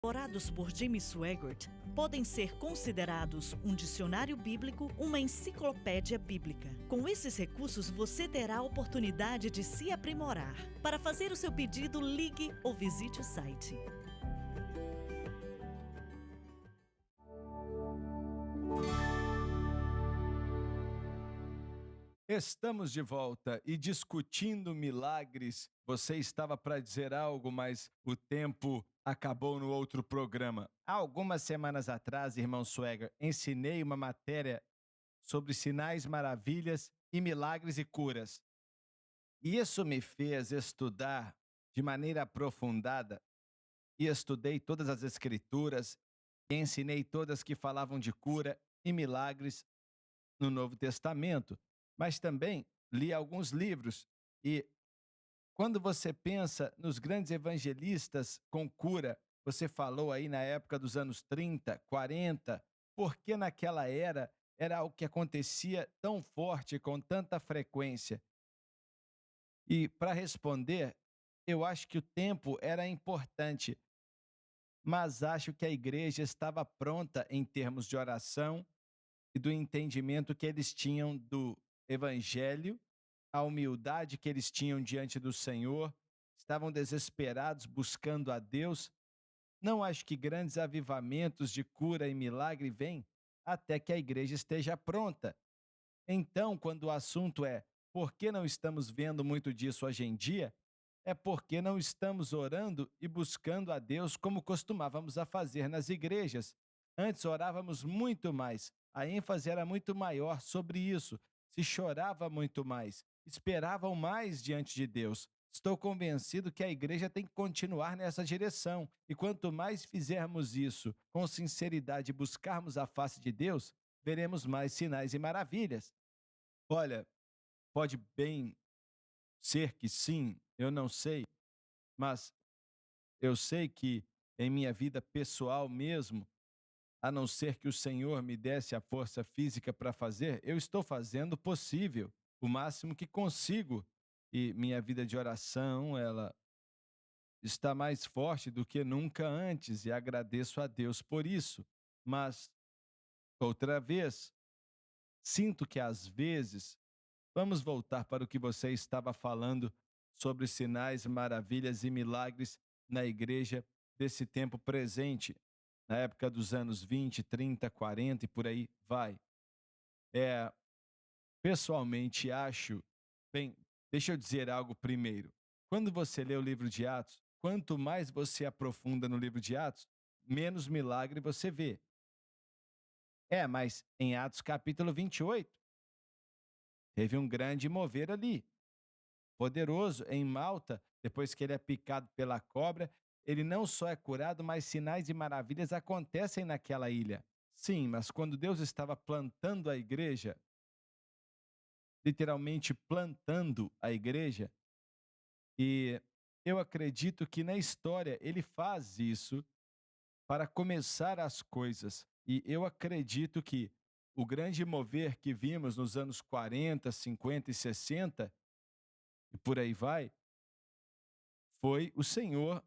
elaborados por Jimmy Swaggart, podem ser considerados um dicionário bíblico, uma enciclopédia bíblica. Com esses recursos, você terá a oportunidade de se aprimorar. Para fazer o seu pedido, ligue ou visite o site. Estamos de volta e discutindo milagres. Você estava para dizer algo, mas o tempo acabou no outro programa. Há algumas semanas atrás, irmão Swagger, ensinei uma matéria sobre sinais, maravilhas e milagres e curas. E isso me fez estudar de maneira aprofundada e estudei todas as escrituras e ensinei todas que falavam de cura e milagres no Novo Testamento, mas também li alguns livros. E quando você pensa nos grandes evangelistas com cura, você falou aí na época dos anos 30, 40, porque naquela era algo que acontecia tão forte, com tanta frequência. E para responder, eu acho que o tempo era importante, mas acho que a igreja estava pronta em termos de oração e do entendimento que eles tinham do evangelho, a humildade que eles tinham diante do Senhor, estavam desesperados buscando a Deus. Não acho que grandes avivamentos de cura e milagre vêm até que a igreja esteja pronta. Então, quando o assunto é por que não estamos vendo muito disso hoje em dia, é porque não estamos orando e buscando a Deus como costumávamos a fazer nas igrejas. Antes orávamos muito mais, a ênfase era muito maior sobre isso, se chorava muito mais, esperavam mais diante de Deus. Estou convencido que a igreja tem que continuar nessa direção, e quanto mais fizermos isso com sinceridade e buscarmos a face de Deus, veremos mais sinais e maravilhas. Olha, pode bem ser que sim, eu não sei, mas eu sei que em minha vida pessoal mesmo, a não ser que o Senhor me desse a força física para fazer, eu estou fazendo o possível, o máximo que consigo. E minha vida de oração, ela está mais forte do que nunca antes e agradeço a Deus por isso. Mas, outra vez, sinto que às vezes vamos voltar para o que você estava falando sobre sinais, maravilhas e milagres na igreja desse tempo presente, na época dos anos 20, 30, 40 e por aí vai. É, pessoalmente acho, bem, deixa eu dizer algo primeiro. Quando você lê o livro de Atos, quanto mais você aprofunda no livro de Atos, menos milagre você vê. Mas em Atos capítulo 28, teve um grande mover ali. Poderoso em Malta, depois que ele é picado pela cobra, ele não só é curado, mas sinais e maravilhas acontecem naquela ilha. Sim, mas quando Deus estava plantando a igreja, literalmente plantando a igreja, e eu acredito que na história ele faz isso para começar as coisas. E eu acredito que o grande mover que vimos nos anos 40, 50 e 60, e por aí vai, foi o Senhor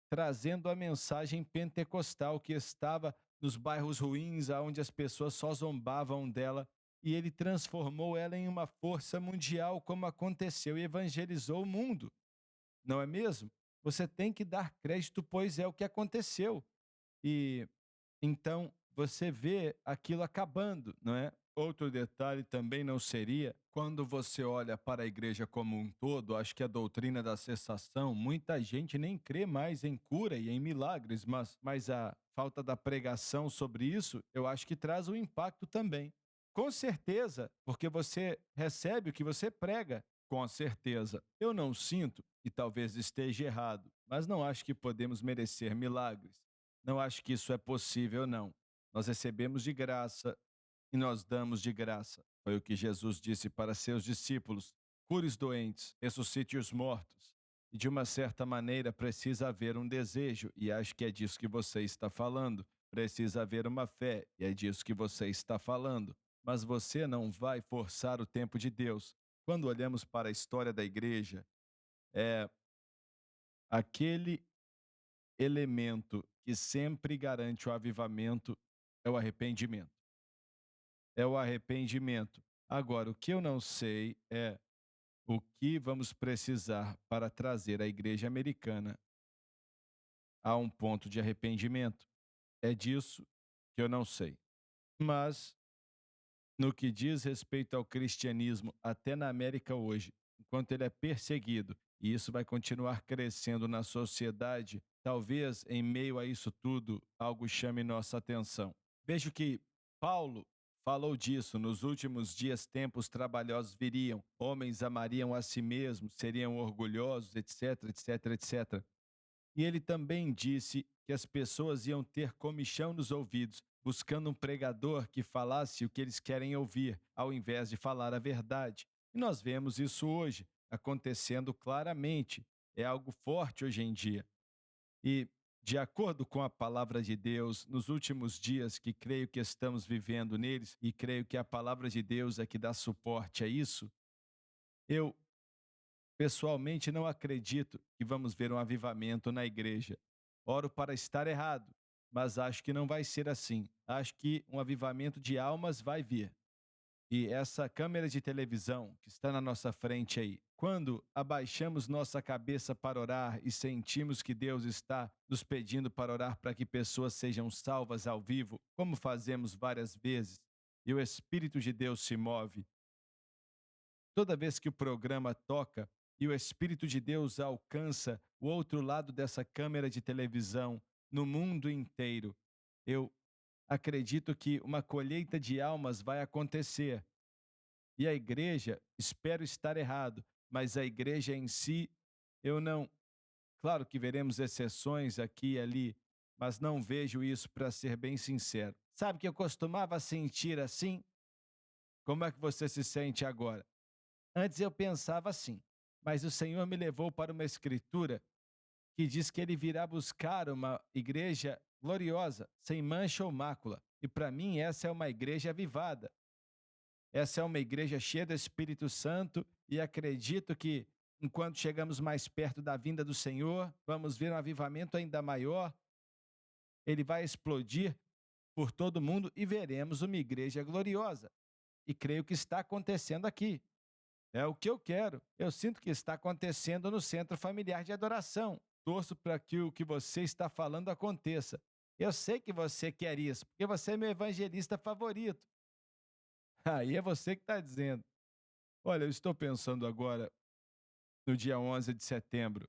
trazendo a mensagem pentecostal que estava nos bairros ruins, aonde as pessoas só zombavam dela, e ele transformou ela em uma força mundial, como aconteceu, e evangelizou o mundo, não é mesmo? Você tem que dar crédito, pois é o que aconteceu. E então você vê aquilo acabando, não é? Outro detalhe também não seria, quando você olha para a igreja como um todo, acho que a doutrina da cessação, muita gente nem crê mais em cura e em milagres, mas a falta da pregação sobre isso, eu acho que traz um impacto também. Com certeza, porque você recebe o que você prega, com certeza. Eu não sinto, e talvez esteja errado, mas não acho que podemos merecer milagres. Não acho que isso é possível, não. Nós recebemos de graça e nós damos de graça. Foi o que Jesus disse para seus discípulos: cure os doentes, ressuscite os mortos. E de uma certa maneira precisa haver um desejo, e acho que é disso que você está falando. Precisa haver uma fé, e é disso que você está falando. Mas você não vai forçar o tempo de Deus. Quando olhamos para a história da igreja, é aquele elemento que sempre garante o avivamento é o arrependimento. É o arrependimento. Agora, o que eu não sei é o que vamos precisar para trazer a igreja americana a um ponto de arrependimento. É disso que eu não sei. Mas, no que diz respeito ao cristianismo, até na América hoje, enquanto ele é perseguido, e isso vai continuar crescendo na sociedade, talvez em meio a isso tudo, algo chame nossa atenção. Vejo que Paulo falou disso: nos últimos dias tempos trabalhosos viriam, homens amariam a si mesmos, seriam orgulhosos, etc, etc, etc. E ele também disse que as pessoas iam ter comichão nos ouvidos, buscando um pregador que falasse o que eles querem ouvir, ao invés de falar a verdade. E nós vemos isso hoje acontecendo claramente. É algo forte hoje em dia. E, de acordo com a palavra de Deus, nos últimos dias que creio que estamos vivendo neles, e creio que a palavra de Deus é que dá suporte a isso, eu pessoalmente, não acredito que vamos ver um avivamento na igreja. Oro para estar errado, mas acho que não vai ser assim. Acho que um avivamento de almas vai vir. E essa câmera de televisão que está na nossa frente aí, quando abaixamos nossa cabeça para orar e sentimos que Deus está nos pedindo para orar para que pessoas sejam salvas ao vivo, como fazemos várias vezes, e o Espírito de Deus se move, toda vez que o programa toca e o Espírito de Deus alcança o outro lado dessa câmera de televisão no mundo inteiro, eu acredito que uma colheita de almas vai acontecer. E a igreja, espero estar errado, mas a igreja em si, eu não. Claro que veremos exceções aqui e ali, mas não vejo isso, para ser bem sincero. Sabe que eu costumava sentir assim? Como é que você se sente agora? Antes eu pensava assim, mas o Senhor me levou para uma escritura que diz que ele virá buscar uma igreja gloriosa, sem mancha ou mácula. E para mim essa é uma igreja avivada. Essa é uma igreja cheia do Espírito Santo e acredito que enquanto chegamos mais perto da vinda do Senhor, vamos ver um avivamento ainda maior. Ele vai explodir por todo mundo e veremos uma igreja gloriosa. E creio que está acontecendo aqui. É o que eu quero. Eu sinto que está acontecendo no Centro Familiar de Adoração. Torço para que o que você está falando aconteça. Eu sei que você quer isso, porque você é meu evangelista favorito. Aí é você que está dizendo. Olha, eu estou pensando agora no dia 11 de setembro.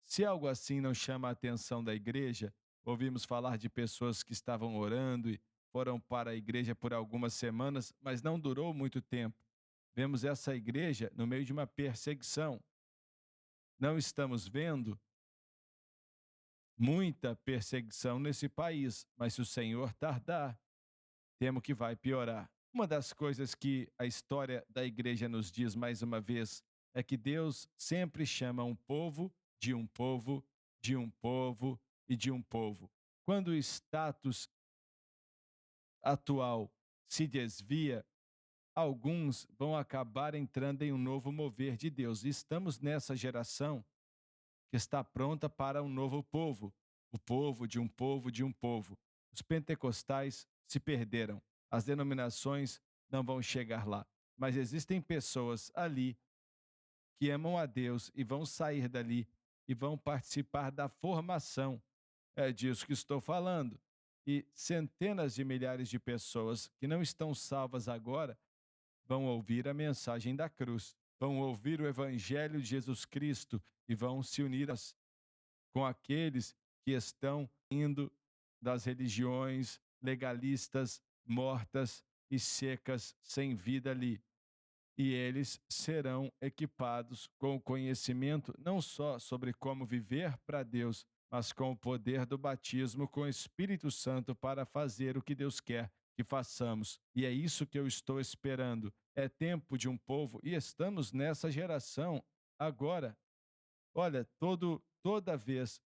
Se algo assim não chama a atenção da igreja, ouvimos falar de pessoas que estavam orando e foram para a igreja por algumas semanas, mas não durou muito tempo. Vemos essa igreja no meio de uma perseguição. Não estamos vendo muita perseguição nesse país, mas se o Senhor tardar, temo que vai piorar. Uma das coisas que a história da igreja nos diz mais uma vez é que Deus sempre chama um povo de um povo, de um povo e de um povo. Quando o status atual se desvia, alguns vão acabar entrando em um novo mover de Deus. E estamos nessa geração que está pronta para um novo povo, o povo de um povo de um povo. Os pentecostais se perderam, as denominações não vão chegar lá, mas existem pessoas ali que amam a Deus e vão sair dali e vão participar da formação. É disso que estou falando. E centenas de milhares de pessoas que não estão salvas agora vão ouvir a mensagem da cruz, vão ouvir o evangelho de Jesus Cristo e vão se unir com aqueles que estão indo das religiões legalistas, mortas e secas, sem vida ali. E eles serão equipados com o conhecimento não só sobre como viver para Deus, mas com o poder do batismo com o Espírito Santo para fazer o que Deus quer que façamos. E é isso que eu estou esperando. É tempo de um povo e estamos nessa geração agora. Olha, toda vez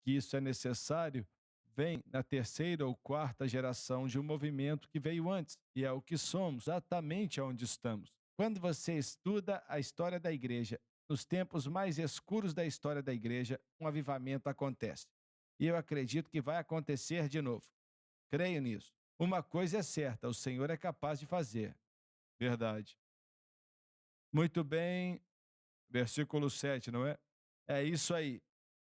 que isso é necessário, vem na terceira ou quarta geração de um movimento que veio antes, e é o que somos, exatamente onde estamos. Quando você estuda a história da igreja, nos tempos mais escuros da história da igreja, um avivamento acontece. E eu acredito que vai acontecer de novo. Creio nisso. Uma coisa é certa, o Senhor é capaz de fazer. Verdade. Muito bem, versículo 7, não é? É isso aí.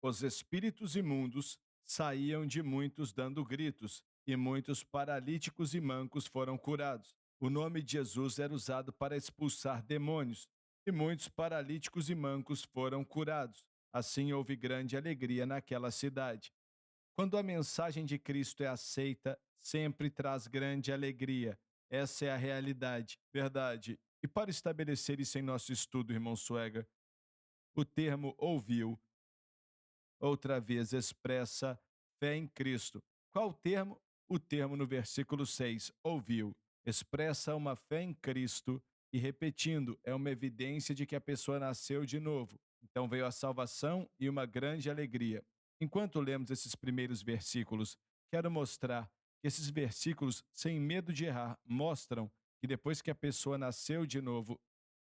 Os espíritos imundos saíam de muitos dando gritos, e muitos paralíticos e mancos foram curados. O nome de Jesus era usado para expulsar demônios, e muitos paralíticos e mancos foram curados. Assim houve grande alegria naquela cidade. Quando a mensagem de Cristo é aceita, sempre traz grande alegria. Essa é a realidade, verdade. E para estabelecer isso em nosso estudo, irmão Suega, o termo ouviu, outra vez expressa fé em Cristo. Qual o termo? O termo no versículo 6, ouviu, expressa uma fé em Cristo e, repetindo, é uma evidência de que a pessoa nasceu de novo. Então veio a salvação e uma grande alegria. Enquanto lemos esses primeiros versículos, quero mostrar que esses versículos, sem medo de errar, mostram que depois que a pessoa nasceu de novo,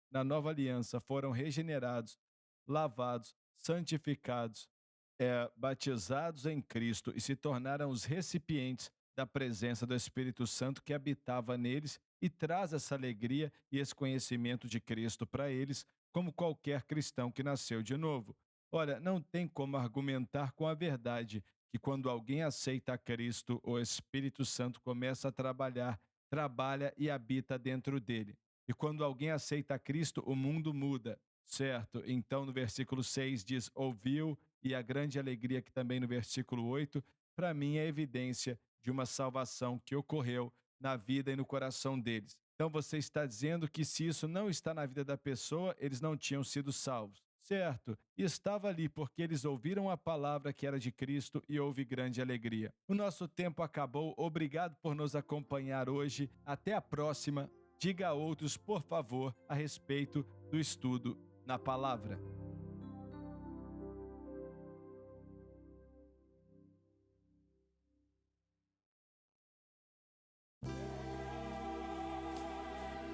na nova aliança, foram regenerados, lavados, santificados, batizados em Cristo e se tornaram os recipientes da presença do Espírito Santo que habitava neles e traz essa alegria e esse conhecimento de Cristo para eles, como qualquer cristão que nasceu de novo. Olha, não tem como argumentar com a verdade que quando alguém aceita a Cristo, o Espírito Santo começa a trabalhar, trabalha e habita dentro dele. E quando alguém aceita a Cristo, o mundo muda, certo? Então, no versículo 6 diz, ouviu, e a grande alegria que também no versículo 8, para mim é evidência de uma salvação que ocorreu na vida e no coração deles. Então você está dizendo que se isso não está na vida da pessoa, eles não tinham sido salvos. Certo, e estava ali porque eles ouviram a palavra que era de Cristo e houve grande alegria. O nosso tempo acabou, obrigado por nos acompanhar hoje, até a próxima. Diga a outros, por favor, a respeito do estudo na palavra.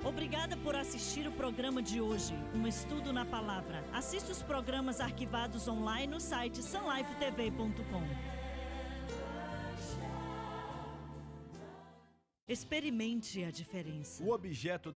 Obrigada por assistir o programa de hoje, um estudo na palavra. Assista os programas arquivados online no site sunlifetv.com. Experimente a diferença. O objeto